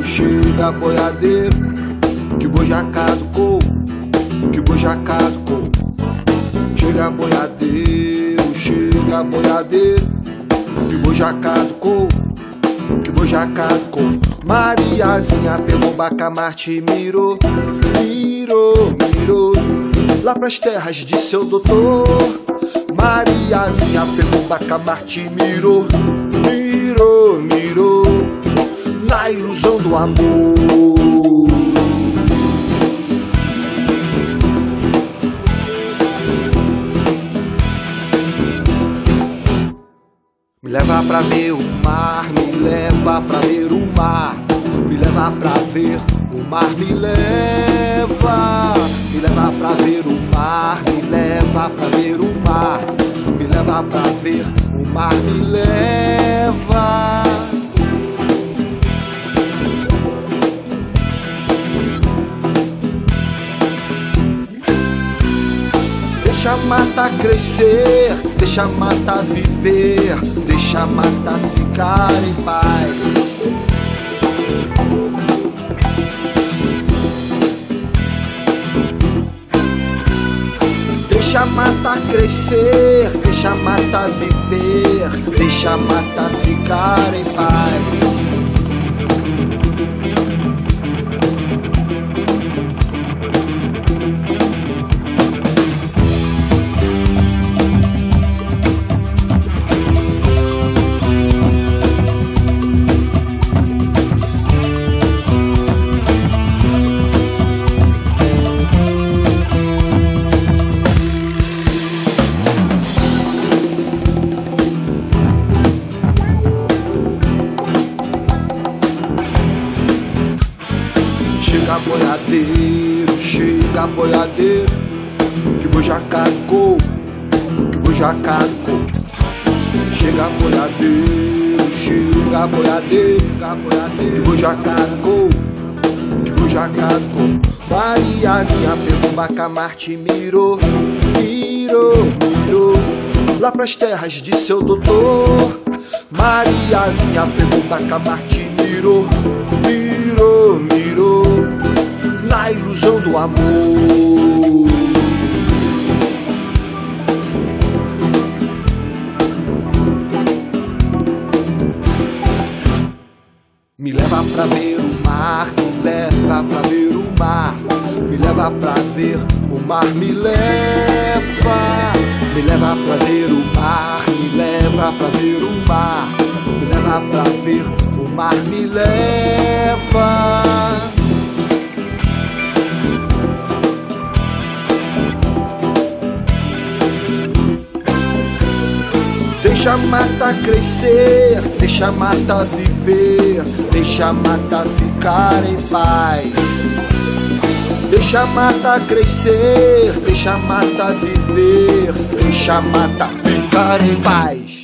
Chega boiadeiro, que o boi já caducou, que o boi já caducou. Chega boiadeiro, que o boi já caducou, que o boi já caducou. Mariazinha pegou Bacamarte e mirou, mirou, mirou lá pras terras de seu doutor. Mariazinha pegou Bacamarte e mirou, mirou, mirou na ilusão do amor. Me leva pra ver o mar, me leva pra ver o mar, me leva pra ver o mar, me leva. Me leva pra ver o mar, me leva pra ver o mar, me leva pra ver o mar, me leva. Deixa a mata crescer, deixa a mata viver, deixa a mata ficar em paz. Deixa a mata crescer, deixa a mata viver, deixa a mata ficar em paz. Chega boiadeiro, que o boi já caducou, que o boi já caducou. Chega boiadeiro, que o boi já caducou, que o boi já caducou. Mariazinha pegou Bacamarte e mirou, mirou, mirou lá pras terras de seu doutor. Mariazinha pegou Bacamarte e mirou, mirou, mirou na ilusão do amor. Me leva pra ver o mar, me leva pra ver o mar, me leva pra ver o mar, me leva. Me leva pra ver o mar, me leva pra ver o mar, me leva pra ver o mar, me leva. Deixa a mata crescer, deixa a mata viver, deixa a mata ficar em paz. Deixa a mata crescer, deixa a mata viver, deixa a mata ficar em paz.